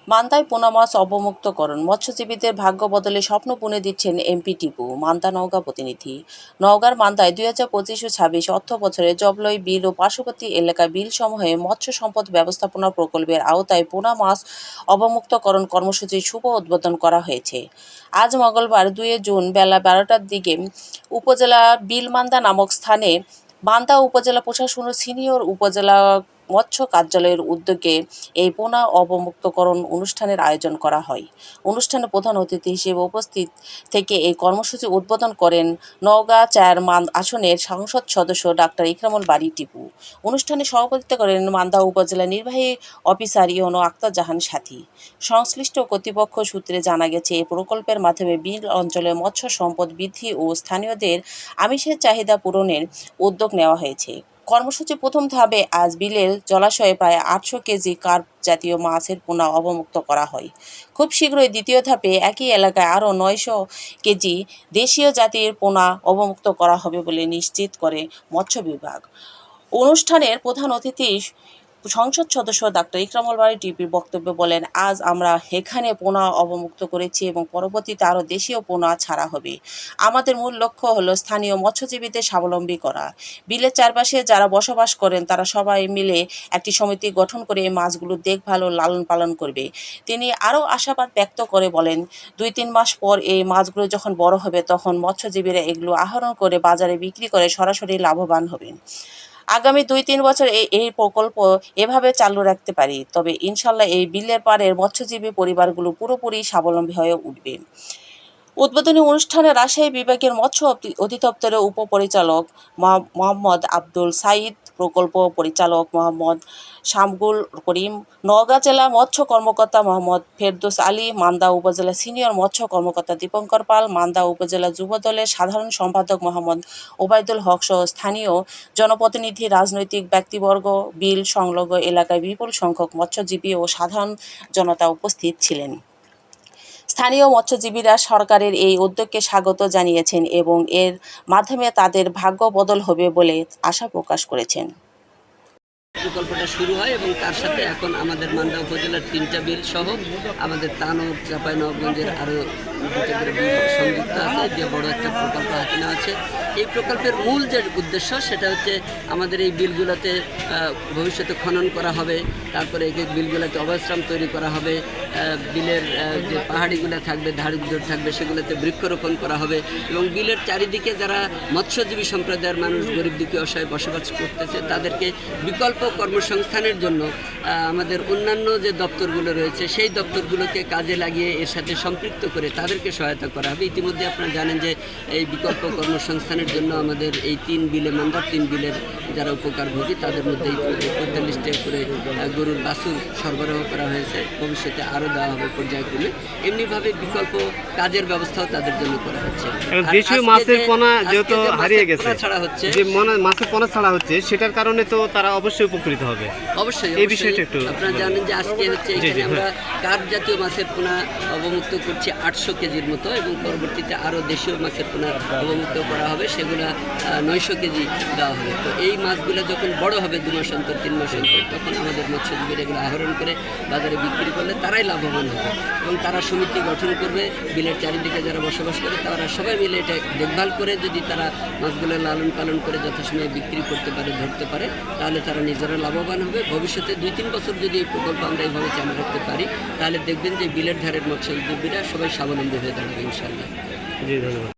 মান্দায় পোনা মাছ অবমুক্তকরণ, মৎস্যজীবীদের ভাগ্য বদলে স্বপ্ন বুনে দিচ্ছেন এমপি টিপু। মান্দা নওগাঁ প্রতিনিধি। নওগাঁর মান্দায় ২০২৫ ও ২৬ অর্থ বছরে জবলই বিল ও পার্শ্ববর্তী এলাকা বিলসমূহে মৎস্য সম্পদ ব্যবস্থাপনা প্রকল্পের আওতায় পোনা মাছ অবমুক্তকরণ কর্মসূচির শুভ উদ্বোধন করা হয়েছে। আজ মঙ্গলবার ২ জুন বেলা ১২টার দিকে উপজেলা বিলমান্দা নামক স্থানে মান্দা উপজেলা প্রশাসন ও সিনিয়র উপজেলা মৎস্য কার্যালয়ের উদ্যোগে এই পোনা অবমুক্তকরণ অনুষ্ঠানের আয়োজন করা হয়। অনুষ্ঠানে প্রধান অতিথি হিসেবে উপস্থিত থেকে এই কর্মসূচি উদ্বোধন করেন নওগাঁ ৪ আসনের সংসদ সদস্য ডাক্তার ইকরামুল বারী টিপু। অনুষ্ঠানে সভাপতিত্ব করেন মান্দা উপজেলা নির্বাহী অফিসার ইউনো আক্তার জাহান সাথী। সংশ্লিষ্ট কর্তৃপক্ষ সূত্রে জানা গেছে, এই প্রকল্পের মাধ্যমে বিল অঞ্চলে মৎস্য সম্পদ বৃদ্ধি ও স্থানীয়দের আমিষের চাহিদা পূরণের উদ্যোগ নেওয়া হয়েছে। কর্মসূচির প্রথম ধাপে আজ বিলের জলাশয়ে প্রায় ৮০০ কেজি কার্প জাতীয় মাছের পোনা অবমুক্ত করা হয়। খুব শীঘ্রই দ্বিতীয় ধাপে একই এলাকায় আরও ৯০০ কেজি দেশীয় জাতির পোনা অবমুক্ত করা হবে বলে নিশ্চিত করে মৎস্য বিভাগ। অনুষ্ঠানের প্রধান অতিথি সংসদ সদস্য ডাক্তার ইকরামুল বারী টিপির বক্তব্যে বলেন, আজ আমরা এখানে পোনা অবমুক্ত করেছি এবং পরবর্তীতে আরও দেশীয় পোনা ছাড়া হবে। আমাদের মূল লক্ষ্য হলো স্থানীয় মৎস্যজীবীদের স্বাবলম্বী করা। বিলের চারপাশে যারা বসবাস করেন তারা সবাই মিলে একটি সমিতি গঠন করে এই মাছগুলোর দেখভাল ও লালন পালন করবে। তিনি আরও আশাবাদ ব্যক্ত করে বলেন, ২-৩ মাস পর এই মাছগুলো যখন বড় হবে তখন মৎস্যজীবীরা এগুলো আহরণ করে বাজারে বিক্রি করে সরাসরি লাভবান হবেন। আগামী ২-৩ বছর এই প্রকল্প এভাবে চালু রাখতে পারি, তবে ইনশাল্লাহ এই বিলের পাড়ের মৎস্যজীবী পরিবারগুলো পুরোপুরি স্বাবলম্বী হয়ে উঠবে। উদ্বোধনী অনুষ্ঠানে রাজশাহী বিভাগের মৎস্য অধিদপ্তরের উপপরিচালক মোহাম্মদ আব্দুল সাঈদ, প্রকল্প পরিচালক মোহাম্মদ শামগুল করিম, নওগাঁ জেলা মৎস্য কর্মকর্তা মোহাম্মদ ফেরদৌস আলী, মান্দা উপজেলা সিনিয়র মৎস্য কর্মকর্তা দীপঙ্কর পাল, মান্দা উপজেলা যুবদলের সাধারণ সম্পাদক মোহাম্মদ ওবায়দুল হক সহ স্থানীয় জনপ্রতিনিধি, রাজনৈতিক ব্যক্তিবর্গ, বিল সংলগ্ন এলাকায় বিপুল সংখ্যক মৎস্যজীবী ও সাধারণ জনতা উপস্থিত ছিলেন। স্থানীয় মৎস্যজীবীরা সরকারের এই উদ্যোগকে স্বাগত জানিয়েছেন এবং এর মাধ্যমে তাদের ভাগ্য বদল হবে বলে আশা প্রকাশ করেছেন। প্রকল্পটা শুরু হয় এবং তার সাথে এখন আমাদের মান্দা উপজেলার ৩টা বিল সহ আমাদের তানোর চাঁপাইনবাবগঞ্জের আরও 2টা করে বিল সংযুক্ত আছে, যে বড় একটা প্রকল্প হাতে নেওয়া আছে। এই প্রকল্পের মূল যে উদ্দেশ্য সেটা হচ্ছে আমাদের এই বিলগুলোতে ভবিষ্যতে খনন করা হবে, তারপরে এই বিলগুলোতে অবস্থান তৈরি করা হবে, বিলের যে পাহাড়িগুলো থাকবে, ধাড়িগুলো থাকবে, সেগুলোতে বৃক্ষরোপণ করা হবে এবং বিলের চারিদিকে যারা মৎস্যজীবী সম্প্রদায়ের মানুষ, গরিব দুঃখী অসহায় বসবাস করতেছে তাদেরকে বিকল্প কর্মসংস্থানের জন্য আমাদের অন্যান্য যে দপ্তরগুলো রয়েছে সেই দপ্তরগুলোকে কাজে লাগিয়ে এর সাথে সম্পৃক্ত করে তাদেরকে সহায়তা করা হবে। ইতিমধ্যে আপনারা জানেন যে এই বিকল্প কর্মসংস্থানের জন্য আমাদের এই 3 বিলে, মান্দার 3 বিলের যারা উপকারভোগী তাদের মধ্যে 45টা করে গরুর বাছুর সরবরাহ করা হয়েছে, ভবিষ্যতে আরও দেওয়া হবে পর্যায়ক্রমে। এমনিভাবে বিকল্প কাজের ব্যবস্থাও তাদের জন্য করা হচ্ছে। দেশীয় মাছের পোনা যেহেতু হারিয়ে গেছে, ছাড়া হচ্ছে, যে মাছের পোনা ছাড়া হচ্ছে, সেটার কারণে তো তারা অবশ্যই উপকৃত হবে। অবশ্যই এই বিষয়টা একটু আপনারা জানেন যে আজকে হচ্ছে এখানে আমরা কার্প জাতীয় মাছের পোনা অবমুক্ত করছি ৮০০ কেজির মতো এবং পরবর্তীতে আরও দেশীয় মাছের পোনা অবমুক্ত করা হবে, সেগুলো ৯০০ কেজি দেওয়া হবে। তো এই মাছগুলো যখন বড় হবে 2 মাস অন্তর, 3 মাস অন্তর, তখন আমাদের মৎস্যজীবীরা এগুলো আহরণ করে বাজারে বিক্রি করলে তারাই লাভবান হবে এবং তারা সমিতি গঠন করবে। বিলের চারিদিকে যারা বসবাস করে তারা সবাই মিলে এটা দেখভাল করে যদি তারা মাছগুলো লালন পালন করে যথাসময়ে বিক্রি করতে পারে, ধরতে পারে, তাহলে তারা নিজেরা লাভবান হবে। ভবিষ্যতে 2-3 বছর যদি এই প্রকল্প আমরা এইভাবে চালু রাখতে পারি তাহলে দেখবেন যে বিলের ধারের মৎস্যজীবীরা সবাই স্বাবলম্বী হয়ে দাঁড়াবে ইনশাআল্লাহ। জি, ধন্যবাদ।